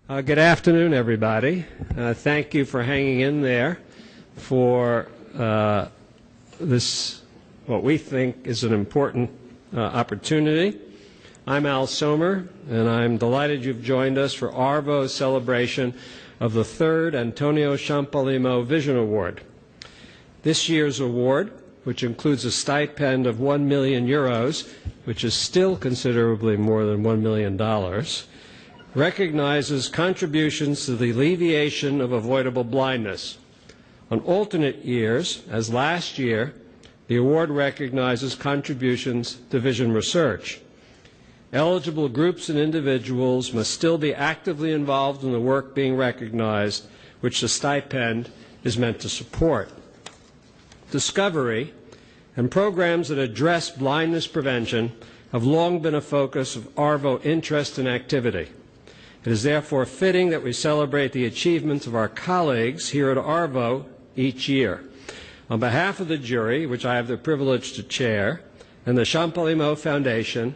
Good afternoon, everybody. Thank you for hanging in there for this, what we think is an important opportunity. I'm Al Sommer, and I'm delighted you've joined us for ARVO's celebration of the third Antonio Champalimaud Vision Award. This year's award, which includes a stipend of 1 million euros, which is still considerably more than $1 million, recognizes contributions to the alleviation of avoidable blindness. On alternate years, as last year, the award recognizes contributions to vision research. Eligible groups and individuals must still be actively involved in the work being recognized, which the stipend is meant to support. Discovery and programs that address blindness prevention have long been a focus of ARVO interest and activity. It is therefore fitting that we celebrate the achievements of our colleagues here at ARVO each year. On behalf of the jury, which I have the privilege to chair, and the Champalimaud Foundation,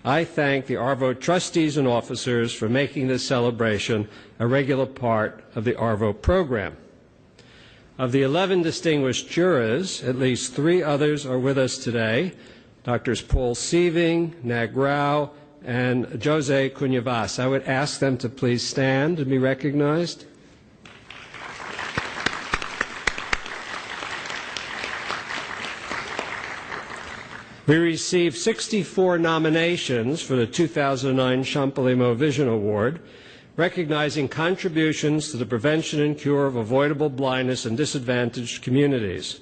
I thank the ARVO trustees and officers for making this celebration a regular part of the ARVO program. Of the 11 distinguished jurors, at least 3 others are with us today, Drs. Paul Sieving, Nag Rao, and Jose Cunyavas. I would ask them to please stand and be recognized. We received 64 nominations for the 2009 Champalimaud Vision Award, recognizing contributions to the prevention and cure of avoidable blindness in disadvantaged communities.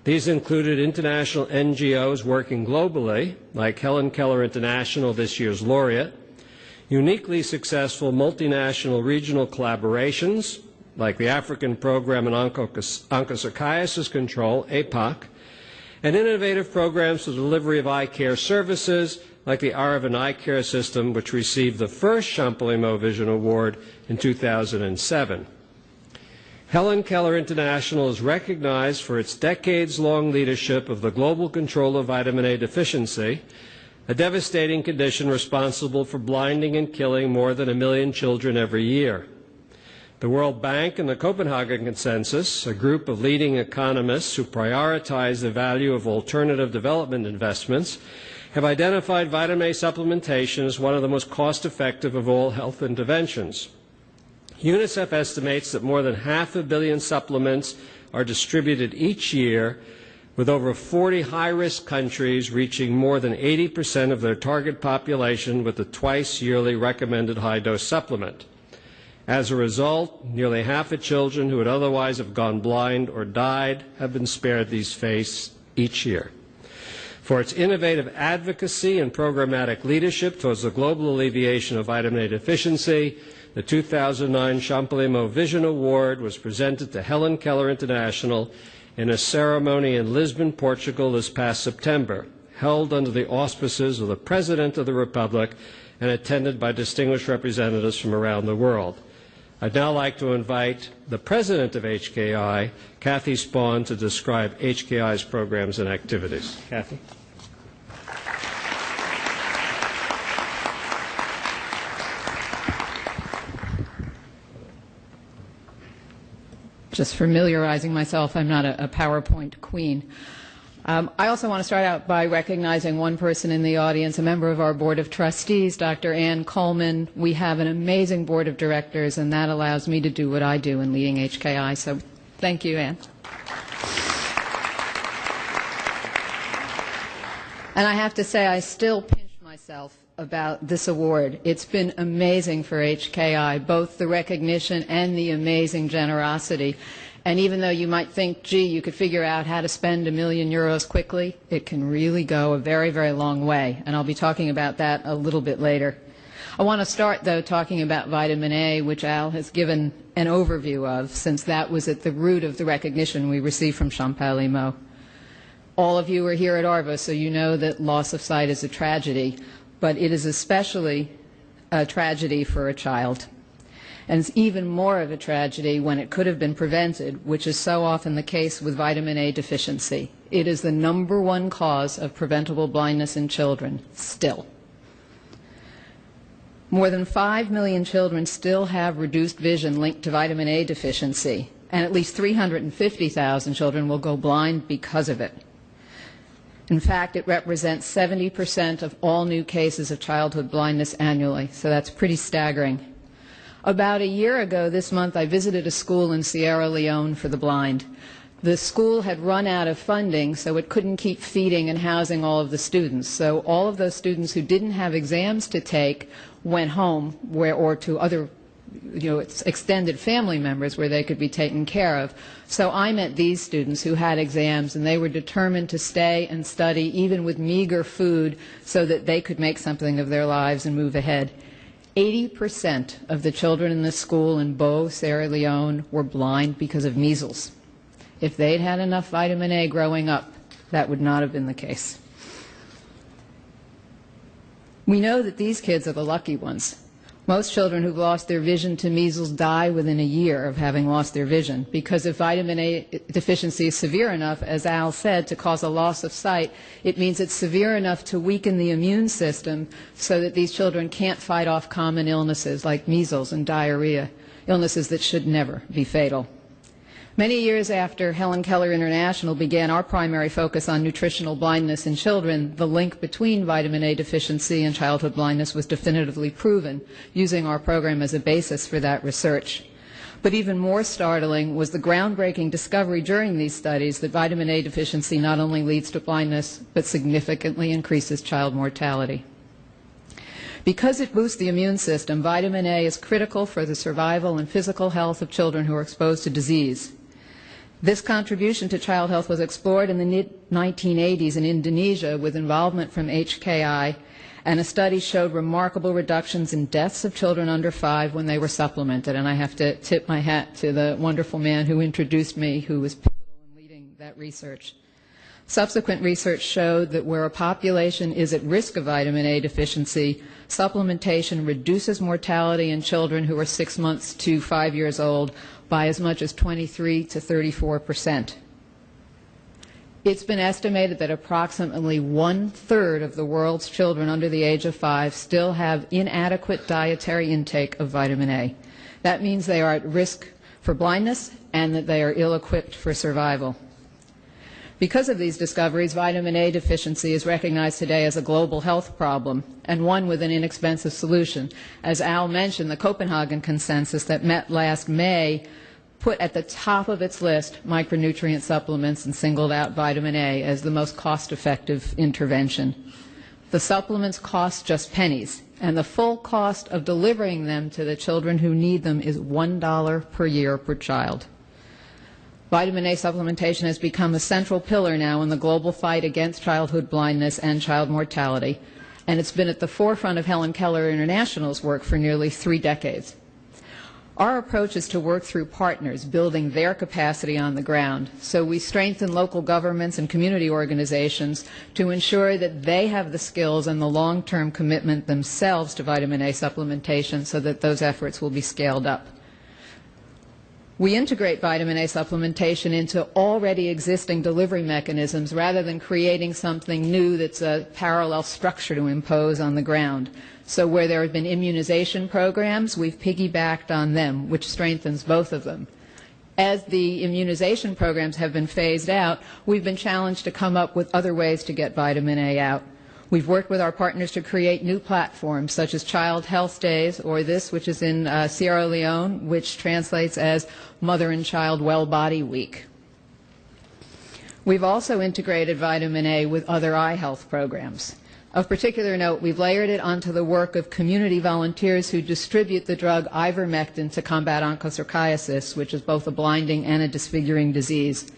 These included international NGOs working globally, like Helen Keller International, this year's laureate, uniquely successful multinational regional collaborations, like the African Program on Onchocerciasis Control, APOC, and innovative programs for the delivery of eye care services, like the Aravan Eye Care System, which received the first Champalimaud Vision Award in 2007. Helen Keller International is recognized for its decades-long leadership of the global control of vitamin A deficiency, a devastating condition responsible for blinding and killing more than 1 million children every year. The World Bank and the Copenhagen Consensus, a group of leading economists who prioritize the value of alternative development investments, have identified vitamin A supplementation as one of the most cost-effective of all health interventions. UNICEF estimates that more than 500 million supplements are distributed each year, with over 40 high-risk countries reaching more than 80% of their target population with the twice-yearly recommended high-dose supplement. As a result, nearly half the children who would otherwise have gone blind or died have been spared these fates each year. For its innovative advocacy and programmatic leadership towards the global alleviation of vitamin A deficiency, the 2009 Champalimaud Vision Award was presented to Helen Keller International in a ceremony in Lisbon, Portugal this past September, held under the auspices of the President of the Republic and attended by distinguished representatives from around the world. I'd now like to invite the President of HKI, Kathy Spawn, to describe HKI's programs and activities. Kathy. Just familiarizing myself, I'm not a PowerPoint queen. I also want to start out by recognizing one person in the audience, a member of our Board of Trustees, Dr. Ann Coleman. We have an amazing Board of Directors, and that allows me to do what I do in leading HKI. So thank you, Ann. And I have to say, I still pinch myself about this award. It's been amazing for HKI, both the recognition and the amazing generosity. And even though you might think, gee, you could figure out how to spend €1 million quickly, it can really go a very, very long way. And I'll be talking about that a little bit later. I want to start, though, talking about vitamin A, which Al has given an overview of, since that was at the root of the recognition we received from Champalimaud. All of you are here at ARVO, so you know that loss of sight is a tragedy, but it is especially a tragedy for a child. And it's even more of a tragedy when it could have been prevented, which is so often the case with vitamin A deficiency. It is the #1 cause of preventable blindness in children, still. More than 5 million children still have reduced vision linked to vitamin A deficiency, and at least 350,000 children will go blind because of it. In fact, it represents 70% of all new cases of childhood blindness annually, so that's pretty staggering. About a year ago this month, I visited a school in Sierra Leone for the blind. The school had run out of funding, so it couldn't keep feeding and housing all of the students. So all of those students who didn't have exams to take went home or to other extended family members where they could be taken care of. So I met these students who had exams, and they were determined to stay and study even with meager food so that they could make something of their lives and move ahead. 80% of the children in this school in Bo, Sierra Leone, were blind because of measles. If they'd had enough vitamin A growing up, that would not have been the case. We know that these kids are the lucky ones. Most children who've lost their vision to measles die within a year of having lost their vision, because if vitamin A deficiency is severe enough, as Al said, to cause a loss of sight, it means it's severe enough to weaken the immune system so that these children can't fight off common illnesses like measles and diarrhea, illnesses that should never be fatal. Many years after Helen Keller International began our primary focus on nutritional blindness in children, the link between vitamin A deficiency and childhood blindness was definitively proven, using our program as a basis for that research. But even more startling was the groundbreaking discovery during these studies that vitamin A deficiency not only leads to blindness, but significantly increases child mortality. Because it boosts the immune system, vitamin A is critical for the survival and physical health of children who are exposed to disease. This contribution to child health was explored in the mid-1980s in Indonesia with involvement from HKI, and a study showed remarkable reductions in deaths of children under 5 when they were supplemented. And I have to tip my hat to the wonderful man who introduced me, who was pivotal in leading that research. Subsequent research showed that where a population is at risk of vitamin A deficiency, supplementation reduces mortality in children who are 6 months to 5 years old by as much as 23 to 34%. It's been estimated that approximately 1/3 of the world's children under the age of 5 still have inadequate dietary intake of vitamin A. That means they are at risk for blindness and that they are ill-equipped for survival. Because of these discoveries, vitamin A deficiency is recognized today as a global health problem, and one with an inexpensive solution. As Al mentioned, the Copenhagen Consensus that met last May put at the top of its list micronutrient supplements and singled out vitamin A as the most cost-effective intervention. The supplements cost just pennies, and the full cost of delivering them to the children who need them is $1 per year per child. Vitamin A supplementation has become a central pillar now in the global fight against childhood blindness and child mortality, and it's been at the forefront of Helen Keller International's work for nearly 3 decades. Our approach is to work through partners, building their capacity on the ground. So we strengthen local governments and community organizations to ensure that they have the skills and the long-term commitment themselves to vitamin A supplementation so that those efforts will be scaled up. We integrate vitamin A supplementation into already existing delivery mechanisms rather than creating something new that's a parallel structure to impose on the ground. So where there have been immunization programs, we've piggybacked on them, which strengthens both of them. As the immunization programs have been phased out, we've been challenged to come up with other ways to get vitamin A out. We've worked with our partners to create new platforms such as Child Health Days, or this, which is in Sierra Leone, which translates as Mother and Child Well Body Week. We've also integrated vitamin A with other eye health programs. Of particular note, we've layered it onto the work of community volunteers who distribute the drug ivermectin to combat onchocerciasis, which is both a blinding and a disfiguring disease.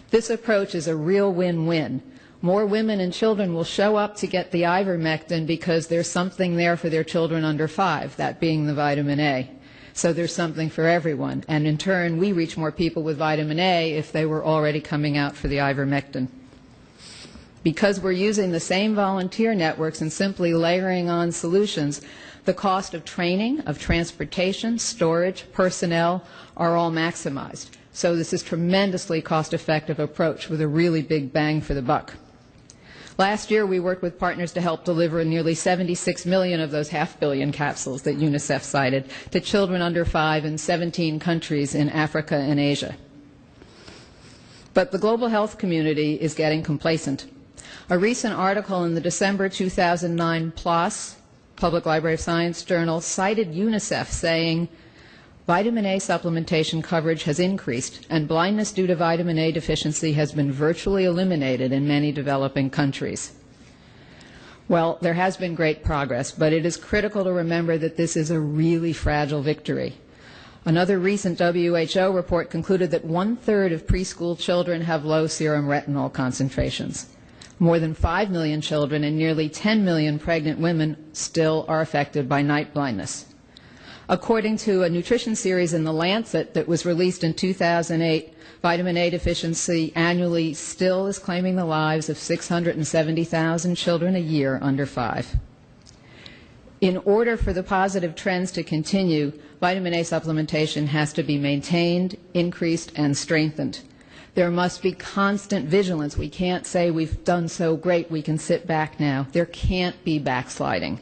This approach is a real win-win. More women and children will show up to get the ivermectin because there's something there for their children under 5, that being the vitamin A. So there's something for everyone. And in turn, we reach more people with vitamin A if they were already coming out for the ivermectin. Because we're using the same volunteer networks and simply layering on solutions, the cost of training, of transportation, storage, personnel are all maximized. So this is a tremendously cost-effective approach with a really big bang for the buck. Last year, we worked with partners to help deliver nearly 76 million of those half-billion capsules that UNICEF cited to children under 5 in 17 countries in Africa and Asia. But the global health community is getting complacent. A recent article in the December 2009 PLOS, Public Library of Science Journal, cited UNICEF saying, vitamin A supplementation coverage has increased, and blindness due to vitamin A deficiency has been virtually eliminated in many developing countries. Well, there has been great progress, but it is critical to remember that this is a really fragile victory. Another recent WHO report concluded that 1/3 of preschool children have low serum retinol concentrations. More than 5 million children and nearly 10 million pregnant women still are affected by night blindness. According to a nutrition series in The Lancet that was released in 2008, vitamin A deficiency annually still is claiming the lives of 670,000 children a year under 5. In order for the positive trends to continue, vitamin A supplementation has to be maintained, increased, and strengthened. There must be constant vigilance. We can't say we've done so great, we can sit back now. There can't be backsliding.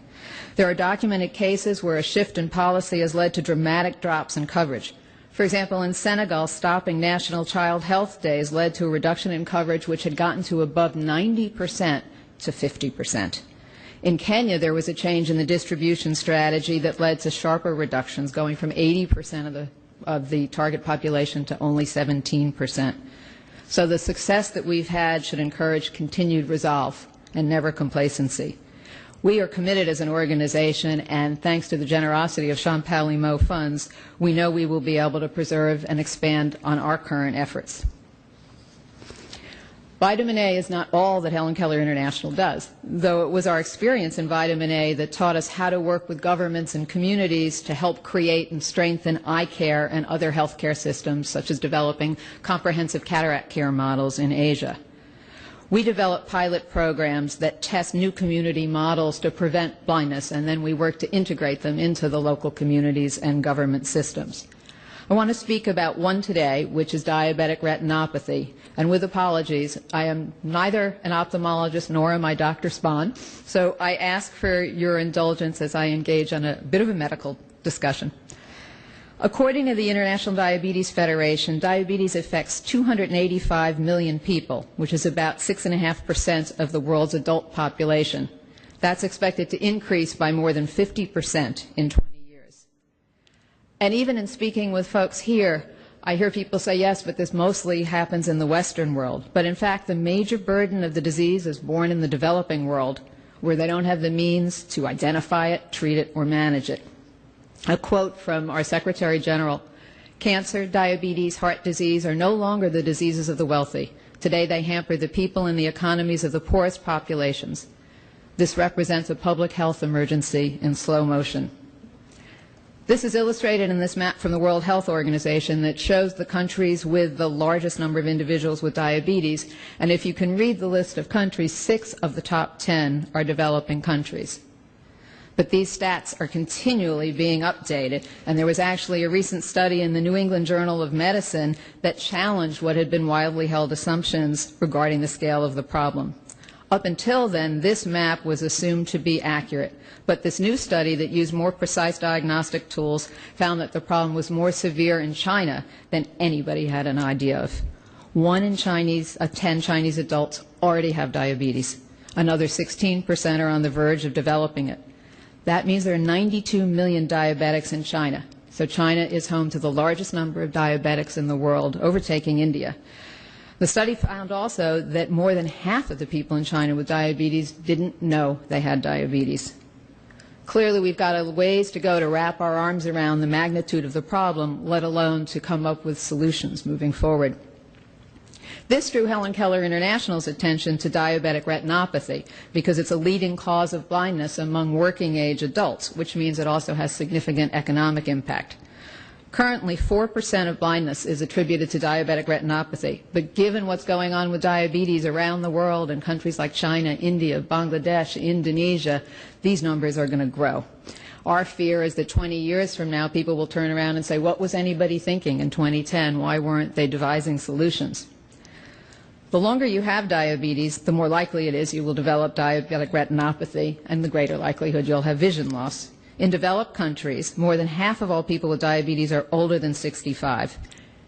There are documented cases where a shift in policy has led to dramatic drops in coverage. For example, in Senegal, stopping National Child Health Days led to a reduction in coverage which had gotten to above 90% to 50%. In Kenya, there was a change in the distribution strategy that led to sharper reductions, going from 80% of the target population to only 17%. So the success that we've had should encourage continued resolve and never complacency. We are committed as an organization, and thanks to the generosity of Champalimaud funds, we know we will be able to preserve and expand on our current efforts. Vitamin A is not all that Helen Keller International does, though it was our experience in vitamin A that taught us how to work with governments and communities to help create and strengthen eye care and other health care systems, such as developing comprehensive cataract care models in Asia. We develop pilot programs that test new community models to prevent blindness, and then we work to integrate them into the local communities and government systems. I want to speak about one today, which is diabetic retinopathy. And with apologies, I am neither an ophthalmologist nor am I Dr. Spahn, so I ask for your indulgence as I engage on a bit of a medical discussion. According to the International Diabetes Federation, diabetes affects 285 million people, which is about 6.5% of the world's adult population. That's expected to increase by more than 50% in 20 years. And even in speaking with folks here, I hear people say, yes, but this mostly happens in the Western world. But in fact, the major burden of the disease is born in the developing world, where they don't have the means to identify it, treat it, or manage it. A quote from our Secretary General: "Cancer, diabetes, heart disease are no longer the diseases of the wealthy. Today they hamper the people and the economies of the poorest populations. This represents a public health emergency in slow motion." This is illustrated in this map from the World Health Organization that shows the countries with the largest number of individuals with diabetes. And if you can read the list of countries, 6 of the top 10 are developing countries. But these stats are continually being updated, and there was actually a recent study in the New England Journal of Medicine that challenged what had been widely held assumptions regarding the scale of the problem. Up until then, this map was assumed to be accurate, but this new study that used more precise diagnostic tools found that the problem was more severe in China than anybody had an idea of. 1 in 10 Chinese adults already have diabetes. Another 16% are on the verge of developing it. That means there are 92 million diabetics in China. So China is home to the largest number of diabetics in the world, overtaking India. The study found also that more than half of the people in China with diabetes didn't know they had diabetes. Clearly, we've got a ways to go to wrap our arms around the magnitude of the problem, let alone to come up with solutions moving forward. This drew Helen Keller International's attention to diabetic retinopathy because it's a leading cause of blindness among working-age adults, which means it also has significant economic impact. Currently, 4% of blindness is attributed to diabetic retinopathy, but given what's going on with diabetes around the world in countries like China, India, Bangladesh, Indonesia, these numbers are going to grow. Our fear is that 20 years from now, people will turn around and say, what was anybody thinking in 2010? Why weren't they devising solutions? The longer you have diabetes, the more likely it is you will develop diabetic retinopathy, and the greater likelihood you'll have vision loss. In developed countries, more than half of all people with diabetes are older than 65.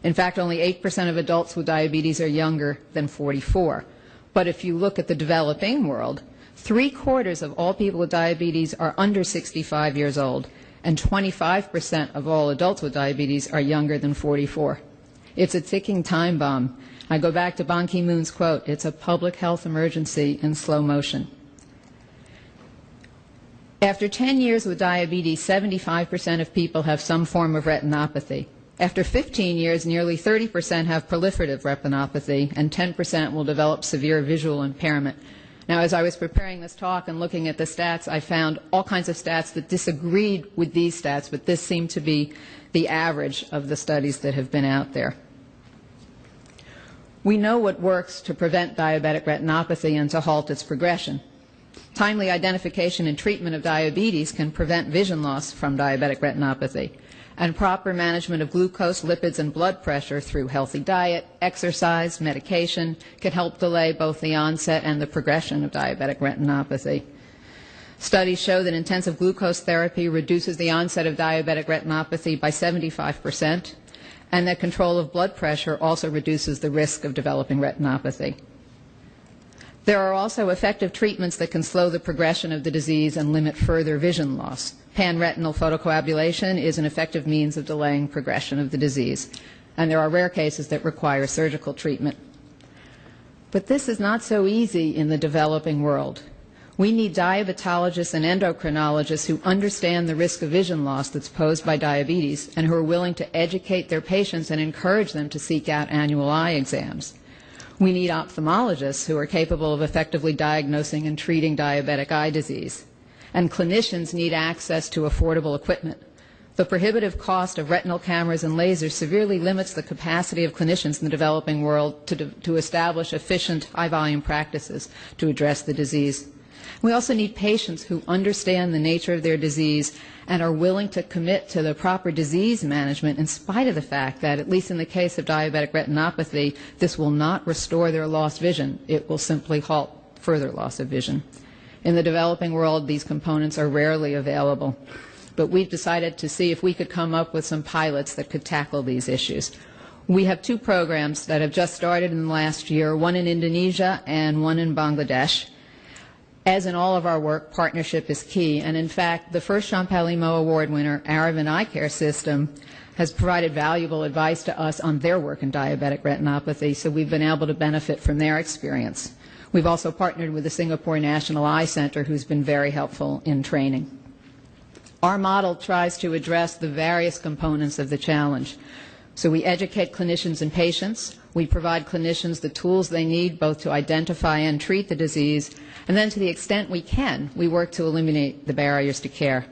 In fact, only 8% of adults with diabetes are younger than 44. But if you look at the developing world, 3/4 of all people with diabetes are under 65 years old, and 25% of all adults with diabetes are younger than 44. It's a ticking time bomb. I go back to Ban Ki-moon's quote, "It's a public health emergency in slow motion." After 10 years with diabetes, 75% of people have some form of retinopathy. After 15 years, nearly 30% have proliferative retinopathy, and 10% will develop severe visual impairment. Now, as I was preparing this talk and looking at the stats, I found all kinds of stats that disagreed with these stats, but this seemed to be the average of the studies that have been out there. We know what works to prevent diabetic retinopathy and to halt its progression. Timely identification and treatment of diabetes can prevent vision loss from diabetic retinopathy, and proper management of glucose, lipids, and blood pressure through healthy diet, exercise, medication can help delay both the onset and the progression of diabetic retinopathy. Studies show that intensive glucose therapy reduces the onset of diabetic retinopathy by 75%, and that control of blood pressure also reduces the risk of developing retinopathy. There are also effective treatments that can slow the progression of the disease and limit further vision loss. Panretinal photocoagulation is an effective means of delaying progression of the disease, and there are rare cases that require surgical treatment. But this is not so easy in the developing world. We need diabetologists and endocrinologists who understand the risk of vision loss that's posed by diabetes and who are willing to educate their patients and encourage them to seek out annual eye exams. We need ophthalmologists who are capable of effectively diagnosing and treating diabetic eye disease. And clinicians need access to affordable equipment. The prohibitive cost of retinal cameras and lasers severely limits the capacity of clinicians in the developing world to establish efficient, high-volume practices to address the disease. We also need patients who understand the nature of their disease and are willing to commit to the proper disease management in spite of the fact that, at least in the case of diabetic retinopathy, this will not restore their lost vision. It will simply halt further loss of vision. In the developing world, these components are rarely available, but we've decided to see if we could come up with some pilots that could tackle these issues. We have 2 programs that have just started in the last year, one in Indonesia and one in Bangladesh. As in all of our work, partnership is key, and in fact, the first Champalimaud Award winner, Aravind Eye Care System, has provided valuable advice to us on their work in diabetic retinopathy, so we've been able to benefit from their experience. We've also partnered with the Singapore National Eye Center, who's been very helpful in training. Our model tries to address the various components of the challenge. So we educate clinicians and patients. We provide clinicians the tools they need both to identify and treat the disease, and then to the extent we can, we work to eliminate the barriers to care.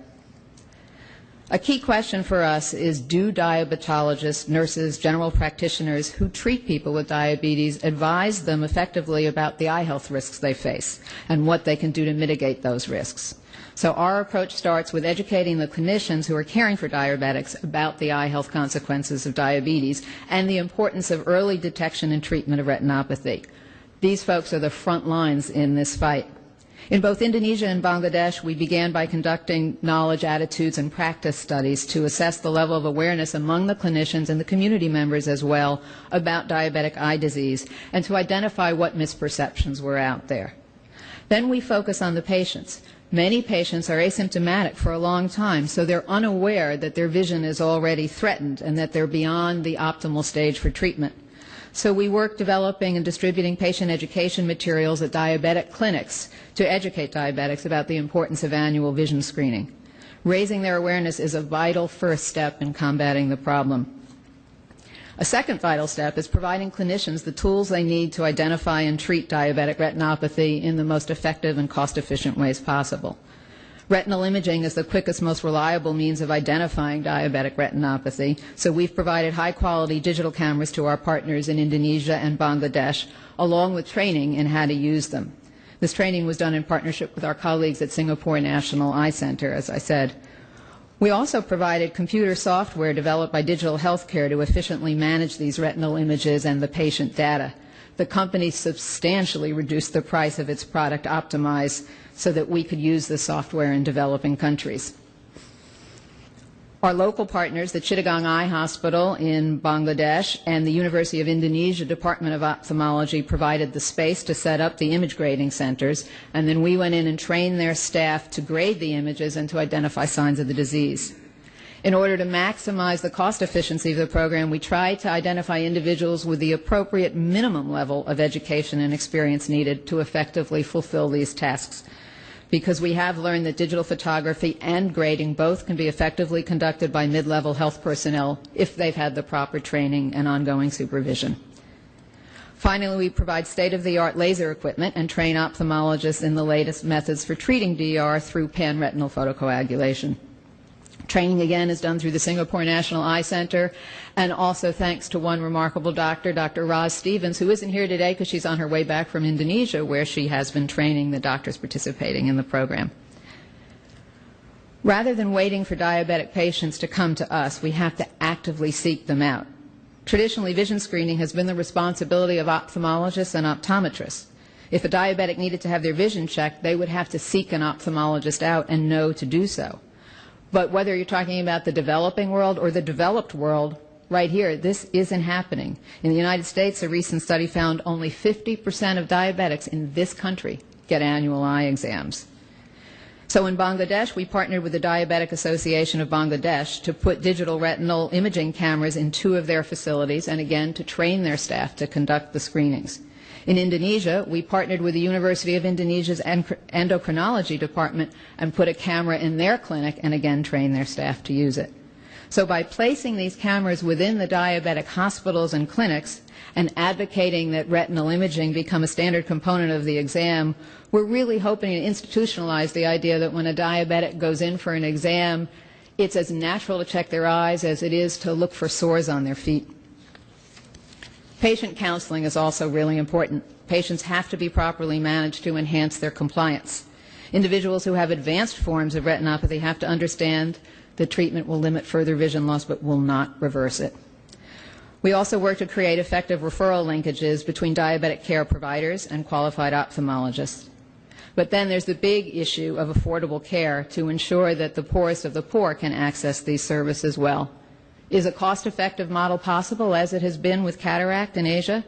A key question for us is, do diabetologists, nurses, general practitioners who treat people with diabetes advise them effectively about the eye health risks they face and what they can do to mitigate those risks? So our approach starts with educating the clinicians who are caring for diabetics about the eye health consequences of diabetes and the importance of early detection and treatment of retinopathy. These folks are the front lines in this fight. In both Indonesia and Bangladesh, we began by conducting knowledge, attitudes, and practice studies to assess the level of awareness among the clinicians and the community members as well about diabetic eye disease and to identify what misperceptions were out there. Then we focus on the patients. Many patients are asymptomatic for a long time, so they're unaware that their vision is already threatened and that they're beyond the optimal stage for treatment. So we work developing and distributing patient education materials at diabetic clinics to educate diabetics about the importance of annual vision screening. Raising their awareness is a vital first step in combating the problem. A second vital step is providing clinicians the tools they need to identify and treat diabetic retinopathy in the most effective and cost-efficient ways possible. Retinal imaging is the quickest, most reliable means of identifying diabetic retinopathy, so we've provided high-quality digital cameras to our partners in Indonesia and Bangladesh, along with training in how to use them. This training was done in partnership with our colleagues at Singapore National Eye Center, as I said. We also provided computer software developed by Digital Healthcare to efficiently manage these retinal images and the patient data. the company substantially reduced the price of its product, Optimize, so that we could use the software in developing countries. Our local partners, the Chittagong Eye Hospital in Bangladesh and the University of Indonesia Department of Ophthalmology, provided the space to set up the image grading centers, and then we went in and trained their staff to grade the images and to identify signs of the disease. In order to maximize the cost efficiency of the program, we tried to identify individuals with the appropriate minimum level of education and experience needed to effectively fulfill these tasks, because we have learned that digital photography and grading both can be effectively conducted by mid-level health personnel if they've had the proper training and ongoing supervision. Finally, we provide state-of-the-art laser equipment and train ophthalmologists in the latest methods for treating DR through pan-retinal photocoagulation. Training, again, is done through the Singapore National Eye Center, and also thanks to one remarkable doctor, Dr. Roz Stevens, who isn't here today because she's on her way back from Indonesia, where she has been training the doctors participating in the program. Rather than waiting for diabetic patients to come to us, we have to actively seek them out. Traditionally, vision screening has been the responsibility of ophthalmologists and optometrists. If a diabetic needed to have their vision checked, they would have to seek an ophthalmologist out and know to do so. But whether you're talking about the developing world or the developed world, right here, this isn't happening. In the United States, a recent study found only 50% of diabetics in this country get annual eye exams. So in Bangladesh, we partnered with the Diabetic Association of Bangladesh to put digital retinal imaging cameras in 2 of their facilities, and again, to train their staff to conduct the screenings. In Indonesia, we partnered with the University of Indonesia's endocrinology department and put a camera in their clinic and again trained their staff to use it. So by placing these cameras within the diabetic hospitals and clinics and advocating that retinal imaging become a standard component of the exam, we're really hoping to institutionalize the idea that when a diabetic goes in for an exam, it's as natural to check their eyes as it is to look for sores on their feet. Patient counseling is also really important. Patients have to be properly managed to enhance their compliance. Individuals who have advanced forms of retinopathy have to understand that treatment will limit further vision loss but will not reverse it. We also work to create effective referral linkages between diabetic care providers and qualified ophthalmologists. But then there's the big issue of affordable care to ensure that the poorest of the poor can access these services well. Is a cost-effective model possible, as it has been with cataract in Asia?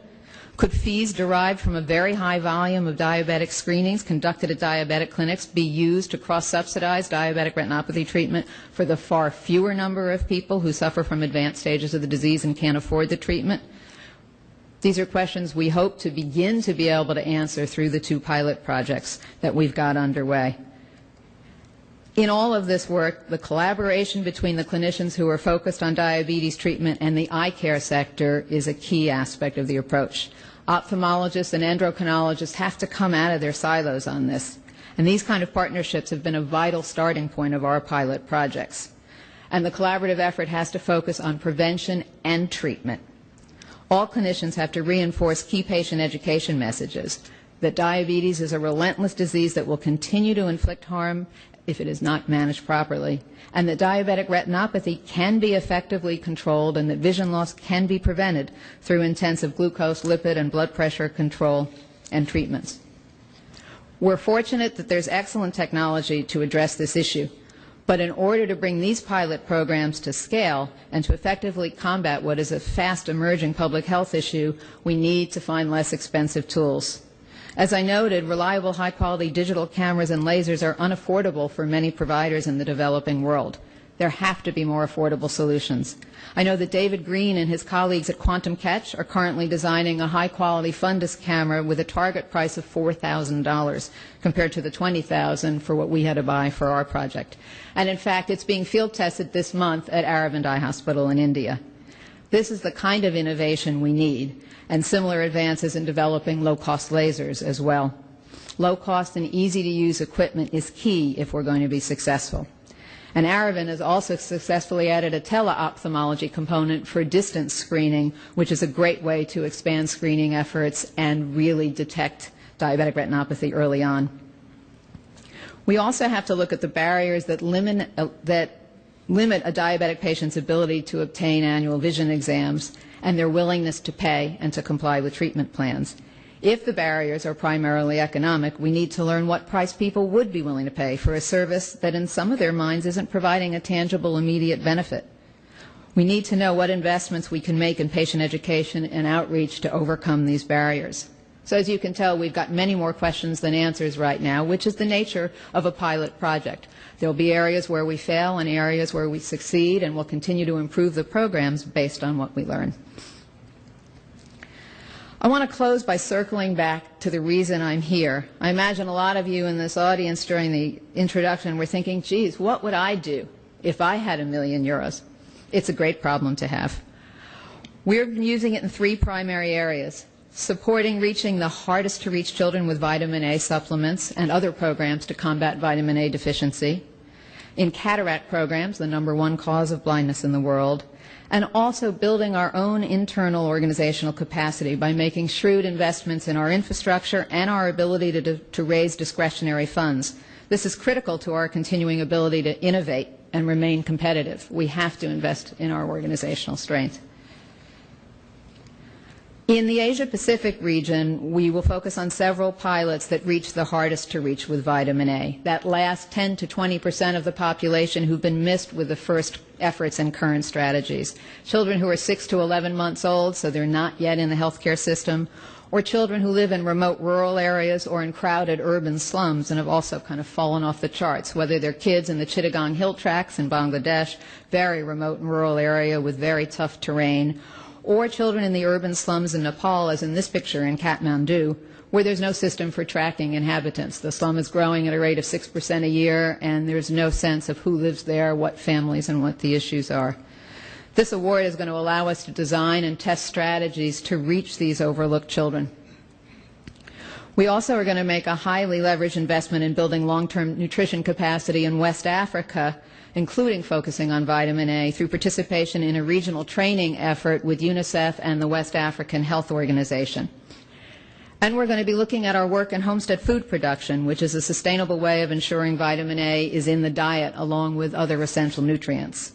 Could fees derived from a very high volume of diabetic screenings conducted at diabetic clinics be used to cross-subsidize diabetic retinopathy treatment for the far fewer number of people who suffer from advanced stages of the disease and can't afford the treatment? These are questions we hope to begin to be able to answer through the 2 pilot projects that we've got underway. In all of this work, the collaboration between the clinicians who are focused on diabetes treatment and the eye care sector is a key aspect of the approach. Ophthalmologists and endocrinologists have to come out of their silos on this, and these kind of partnerships have been a vital starting point of our pilot projects. And the collaborative effort has to focus on prevention and treatment. All clinicians have to reinforce key patient education messages, that diabetes is a relentless disease that will continue to inflict harm if it is not managed properly, and that diabetic retinopathy can be effectively controlled and that vision loss can be prevented through intensive glucose, lipid, and blood pressure control and treatments. We're fortunate that there's excellent technology to address this issue, but in order to bring these pilot programs to scale and to effectively combat what is a fast emerging public health issue, we need to find less expensive tools. As I noted, reliable, high-quality digital cameras and lasers are unaffordable for many providers in the developing world. There have to be more affordable solutions. I know that David Green and his colleagues at Quantum Catch are currently designing a high-quality fundus camera with a target price of $4,000 compared to the $20,000 for what we had to buy for our project. And in fact, it's being field tested this month at Aravind Eye Hospital in India. This is the kind of innovation we need, and similar advances in developing low-cost lasers as well. Low-cost and easy-to-use equipment is key if we're going to be successful. And Aravind has also successfully added a tele-ophthalmology component for distance screening, which is a great way to expand screening efforts and really detect diabetic retinopathy early on. We also have to look at the barriers that limit a diabetic patient's ability to obtain annual vision exams and their willingness to pay and to comply with treatment plans. If the barriers are primarily economic, we need to learn what price people would be willing to pay for a service that in some of their minds isn't providing a tangible, immediate benefit. We need to know what investments we can make in patient education and outreach to overcome these barriers. So as you can tell, we've got many more questions than answers right now, which is the nature of a pilot project. There will be areas where we fail and areas where we succeed, and we'll continue to improve the programs based on what we learn. I want to close by circling back to the reason I'm here. I imagine a lot of you in this audience during the introduction were thinking, geez, what would I do if I had €1 million? It's a great problem to have. We're using it in 3 primary areas: supporting reaching the hardest to reach children with vitamin A supplements and other programs to combat vitamin A deficiency, in cataract programs, the #1 cause of blindness in the world, and also building our own internal organizational capacity by making shrewd investments in our infrastructure and our ability to raise discretionary funds. This is critical to our continuing ability to innovate and remain competitive. We have to invest in our organizational strength. In the Asia-Pacific region, we will focus on several pilots that reach the hardest to reach with vitamin A. That last 10 to 20% of the population who've been missed with the first efforts and current strategies. Children who are 6 to 11 months old, so they're not yet in the healthcare system, or children who live in remote rural areas or in crowded urban slums and have also kind of fallen off the charts, whether they're kids in the Chittagong Hill Tracts in Bangladesh, very remote and rural area with very tough terrain, or children in the urban slums in Nepal, as in this picture in Kathmandu, where there's no system for tracking inhabitants. The slum is growing at a rate of 6% a year, and there's no sense of who lives there, what families, and what the issues are. This award is going to allow us to design and test strategies to reach these overlooked children. We also are going to make a highly leveraged investment in building long-term nutrition capacity in West Africa, including focusing on vitamin A through participation in a regional training effort with UNICEF and the West African Health Organization. And we're going to be looking at our work in homestead food production, which is a sustainable way of ensuring vitamin A is in the diet along with other essential nutrients.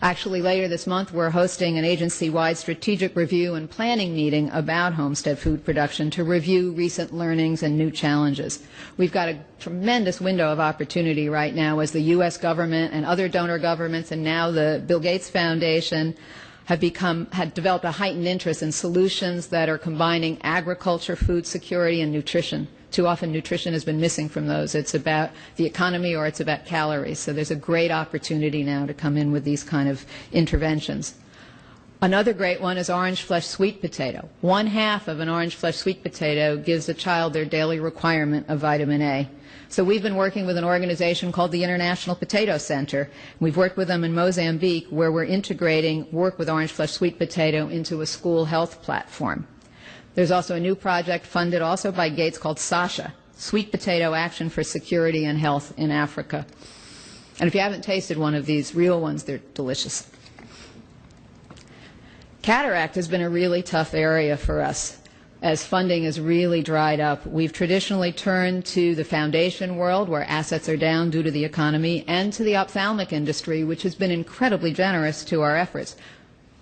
Actually, later this month, we're hosting an agency-wide strategic review and planning meeting about homestead food production to review recent learnings and new challenges. We've got a tremendous window of opportunity right now as the U.S. government and other donor governments and now the Bill Gates Foundation had developed a heightened interest in solutions that are combining agriculture, food security, and nutrition. Too often nutrition has been missing from those. It's about the economy or it's about calories. So there's a great opportunity now to come in with these kind of interventions. Another great one is orange flesh sweet potato. 1/2 of an orange flesh sweet potato gives a child their daily requirement of vitamin A. So we've been working with an organization called the International Potato Center. We've worked with them in Mozambique, where we're integrating work with orange flesh sweet potato into a school health platform. There's also a new project funded also by Gates called SASHA, Sweet Potato Action for Security and Health in Africa. And if you haven't tasted one of these real ones, they're delicious. Cataract has been a really tough area for us as funding has really dried up. We've traditionally turned to the foundation world, where assets are down due to the economy, and to the ophthalmic industry, which has been incredibly generous to our efforts.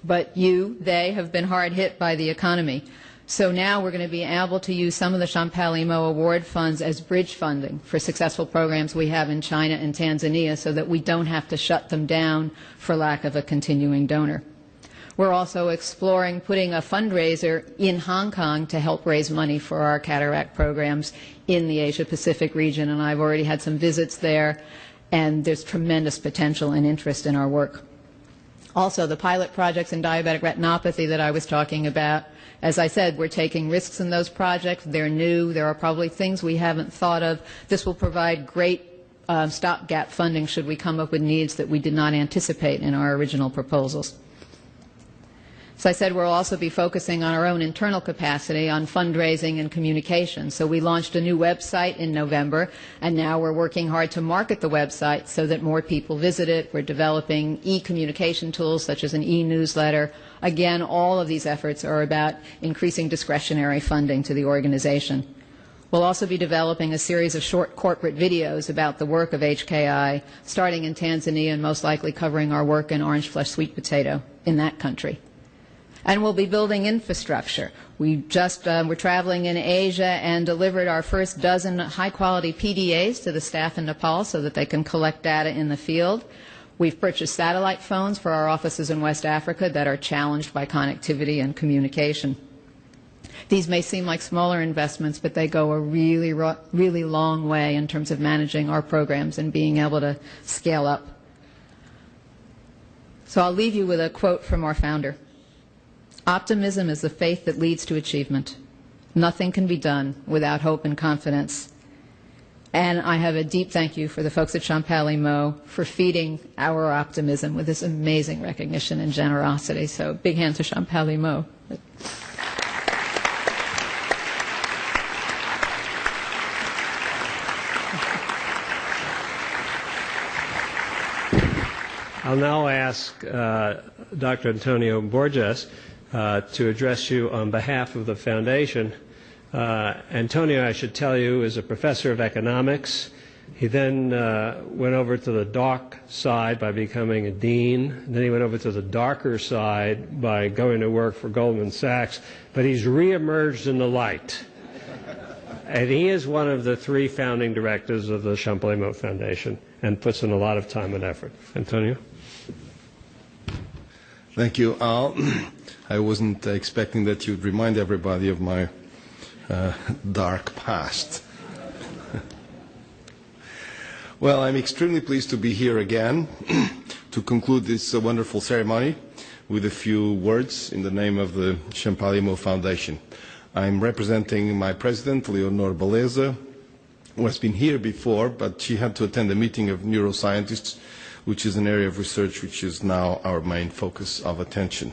But they have been hard hit by the economy. So now we're going to be able to use some of the Champalimaud award funds as bridge funding for successful programs we have in China and Tanzania so that we don't have to shut them down for lack of a continuing donor. We're also exploring putting a fundraiser in Hong Kong to help raise money for our cataract programs in the Asia-Pacific region, and I've already had some visits there, and there's tremendous potential and interest in our work. Also, the pilot projects in diabetic retinopathy that I was talking about, as I said, we're taking risks in those projects. They're new. There are probably things we haven't thought of. This will provide great stopgap funding should we come up with needs that we did not anticipate in our original proposals. So I said we'll also be focusing on our own internal capacity on fundraising and communication. So we launched a new website in November, and now we're working hard to market the website so that more people visit it. We're developing e-communication tools such as an e-newsletter. Again, all of these efforts are about increasing discretionary funding to the organization. We'll also be developing a series of short corporate videos about the work of HKI, starting in Tanzania and most likely covering our work in orange flesh sweet potato in that country. And we'll be building infrastructure. We're traveling in Asia and delivered our first dozen high-quality PDAs to the staff in Nepal so that they can collect data in the field. We've purchased satellite phones for our offices in West Africa that are challenged by connectivity and communication. These may seem like smaller investments, but they go a really long way in terms of managing our programs and being able to scale up. So I'll leave you with a quote from our founder. "Optimism is the faith that leads to achievement. Nothing can be done without hope and confidence." And I have a deep thank you for the folks at Champalimaud for feeding our optimism with this amazing recognition and generosity. So big hand to Champalimaud. I'll now ask Dr. Antonio Borges to address you on behalf of the Foundation. Antonio, I should tell you, is a professor of economics. He then went over to the dark side by becoming a dean. Then he went over to the darker side by going to work for Goldman Sachs. But he's reemerged in the light. And he is one of the 3 founding directors of the Champalimaud Foundation and puts in a lot of time and effort. Antonio? Thank you, Al. I wasn't expecting that you'd remind everybody of my dark past. Well, I'm extremely pleased to be here again to conclude this wonderful ceremony with a few words in the name of the Champalimaud Foundation. I'm representing my president, Leonor Beleza, who has been here before, but she had to attend a meeting of neuroscientists, which is an area of research which is now our main focus of attention.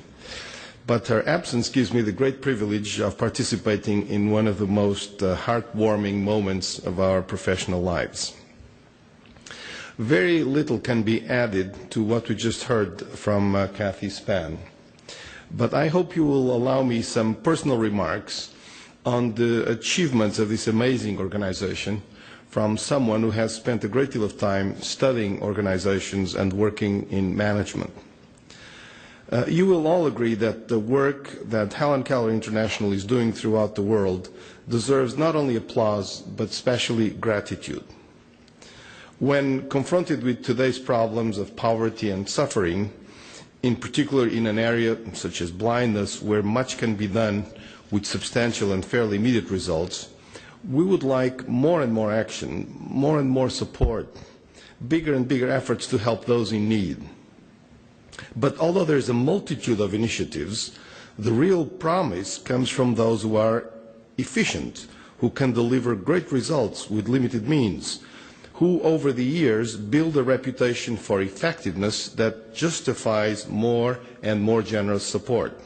But her absence gives me the great privilege of participating in one of the most heartwarming moments of our professional lives. Very little can be added to what we just heard from Kathy Span, but I hope you will allow me some personal remarks on the achievements of this amazing organization from someone who has spent a great deal of time studying organizations and working in management. You will all agree that the work that Helen Keller International is doing throughout the world deserves not only applause, but especially gratitude. When confronted with today's problems of poverty and suffering, in particular in an area such as blindness, where much can be done with substantial and fairly immediate results, we would like more and more action, more and more support, bigger and bigger efforts to help those in need. But although there is a multitude of initiatives, the real promise comes from those who are efficient, who can deliver great results with limited means, who over the years build a reputation for effectiveness that justifies more and more generous support.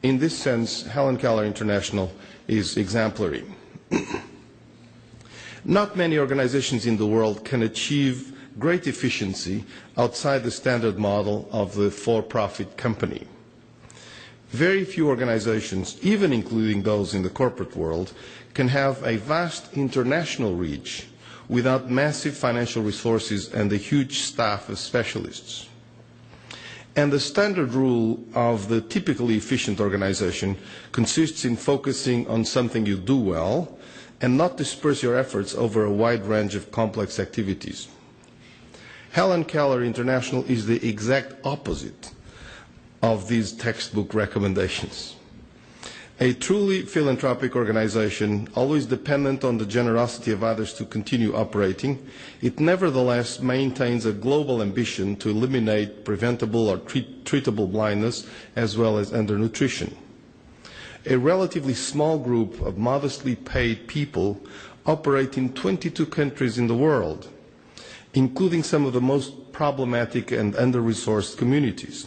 In this sense, Helen Keller International is exemplary. Not many organizations in the world can achieve great efficiency outside the standard model of the for-profit company. Very few organizations, even including those in the corporate world, can have a vast international reach without massive financial resources and a huge staff of specialists. And the standard rule of the typically efficient organization consists in focusing on something you do well and not disperse your efforts over a wide range of complex activities. Helen Keller International is the exact opposite of these textbook recommendations. A truly philanthropic organization, always dependent on the generosity of others to continue operating, it nevertheless maintains a global ambition to eliminate preventable or treatable blindness as well as undernutrition. A relatively small group of modestly paid people operate in 22 countries in the world, including some of the most problematic and under-resourced communities.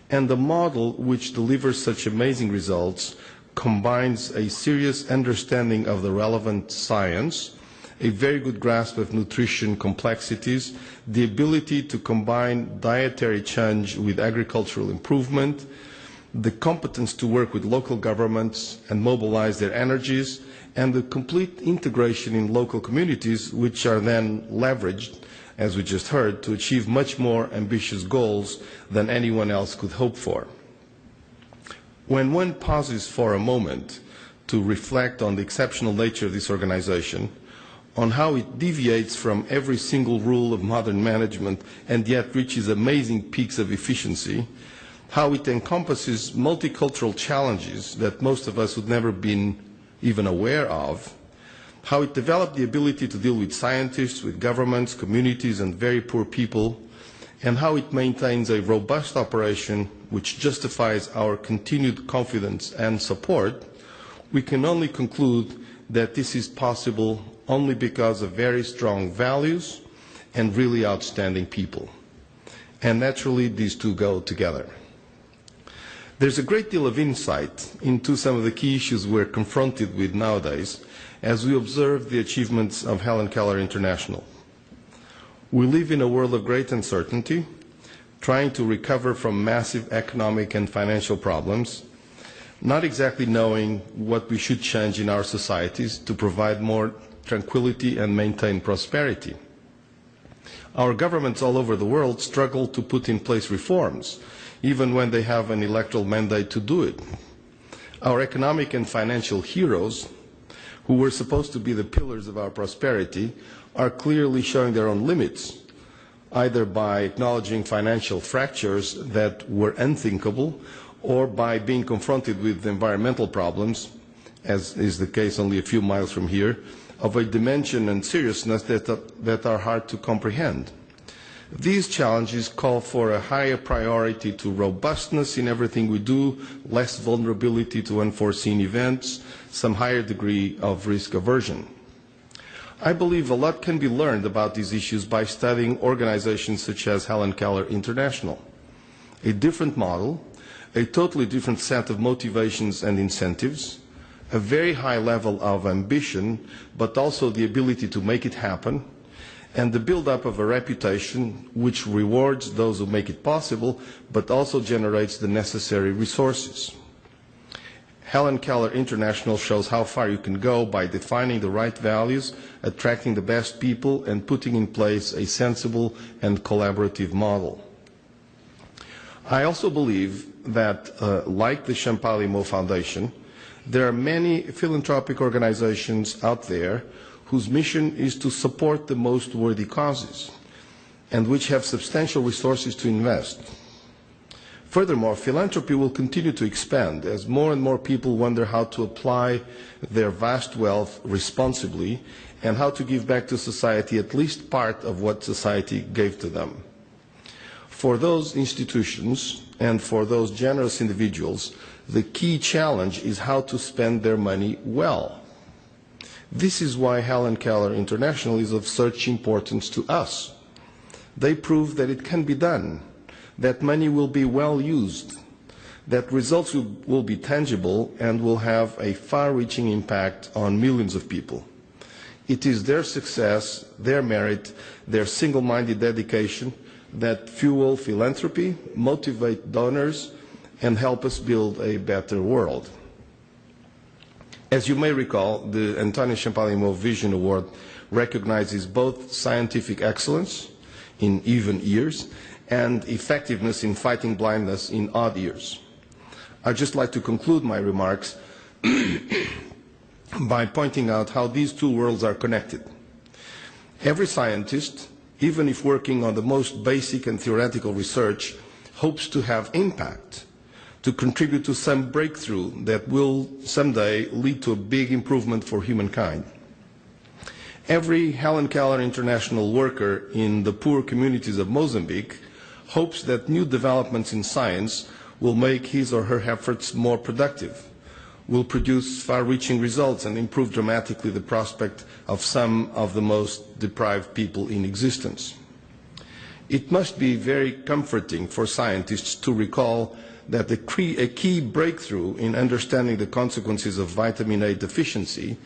And the model which delivers such amazing results combines a serious understanding of the relevant science, a very good grasp of nutrition complexities, the ability to combine dietary change with agricultural improvement, the competence to work with local governments and mobilize their energies, and the complete integration in local communities, which are then leveraged, as we just heard, to achieve much more ambitious goals than anyone else could hope for. When one pauses for a moment to reflect on the exceptional nature of this organization, on how it deviates from every single rule of modern management and yet reaches amazing peaks of efficiency, how it encompasses multicultural challenges that most of us would never been even aware of, how it developed the ability to deal with scientists, with governments, communities, and very poor people, and how it maintains a robust operation which justifies our continued confidence and support, we can only conclude that this is possible only because of very strong values and really outstanding people. And naturally, these two go together. There's a great deal of insight into some of the key issues we're confronted with nowadays as we observe the achievements of Helen Keller International. We live in a world of great uncertainty, trying to recover from massive economic and financial problems, not exactly knowing what we should change in our societies to provide more tranquility and maintain prosperity. Our governments all over the world struggle to put in place reforms, even when they have an electoral mandate to do it. Our economic and financial heroes, who were supposed to be the pillars of our prosperity, are clearly showing their own limits, either by acknowledging financial fractures that were unthinkable, or by being confronted with environmental problems, as is the case only a few miles from here, of a dimension and seriousness that are hard to comprehend. These challenges call for a higher priority to robustness in everything we do, less vulnerability to unforeseen events, some higher degree of risk aversion. I believe a lot can be learned about these issues by studying organizations such as Helen Keller International. A different model, a totally different set of motivations and incentives, a very high level of ambition, but also the ability to make it happen, and the build-up of a reputation which rewards those who make it possible, but also generates the necessary resources. Helen Keller International shows how far you can go by defining the right values, attracting the best people, and putting in place a sensible and collaborative model. I also believe that, like the Champalimaud Foundation, there are many philanthropic organizations out there whose mission is to support the most worthy causes and which have substantial resources to invest. Furthermore, philanthropy will continue to expand as more and more people wonder how to apply their vast wealth responsibly and how to give back to society at least part of what society gave to them. For those institutions and for those generous individuals, the key challenge is how to spend their money well. This is why Helen Keller International is of such importance to us. They prove that it can be done, that money will be well used, that results will be tangible and will have a far-reaching impact on millions of people. It is their success, their merit, their single-minded dedication that fuel philanthropy, motivate donors, and help us build a better world. As you may recall, the Antonio Champalimaud Vision Award recognizes both scientific excellence in even years and effectiveness in fighting blindness in odd years. I'd just like to conclude my remarks by pointing out how these two worlds are connected. Every scientist, even if working on the most basic and theoretical research, hopes to have impact, to contribute to some breakthrough that will someday lead to a big improvement for humankind. Every Helen Keller International worker in the poor communities of Mozambique hopes that new developments in science will make his or her efforts more productive, will produce far-reaching results and improve dramatically the prospect of some of the most deprived people in existence. It must be very comforting for scientists to recall that a key breakthrough in understanding the consequences of vitamin A deficiency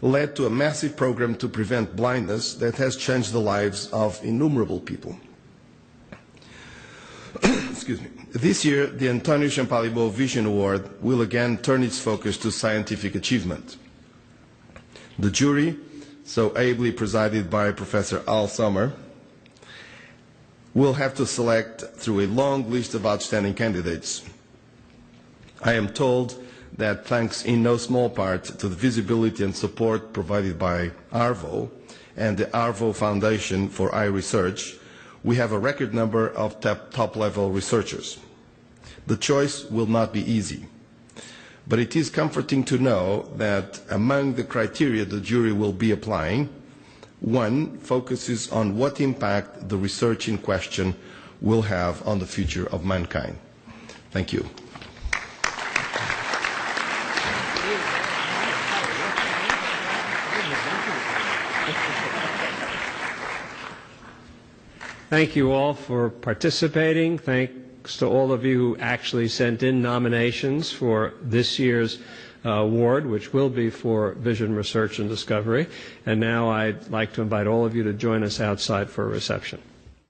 led to a massive program to prevent blindness that has changed the lives of innumerable people. Excuse me. This year, the Antonio Champalimaud Vision Award will again turn its focus to scientific achievement. The jury, so ably presided by Professor Al Sommer, will have to select through a long list of outstanding candidates. I am told that thanks in no small part to the visibility and support provided by ARVO and the ARVO Foundation for Eye Research, we have a record number of top-level researchers. The choice will not be easy, but it is comforting to know that among the criteria the jury will be applying, one focuses on what impact the research in question will have on the future of mankind. Thank you. Thank you all for participating. Thanks to all of you who actually sent in nominations for this year's award, which will be for vision research and discovery. And now I'd like to invite all of you to join us outside for a reception.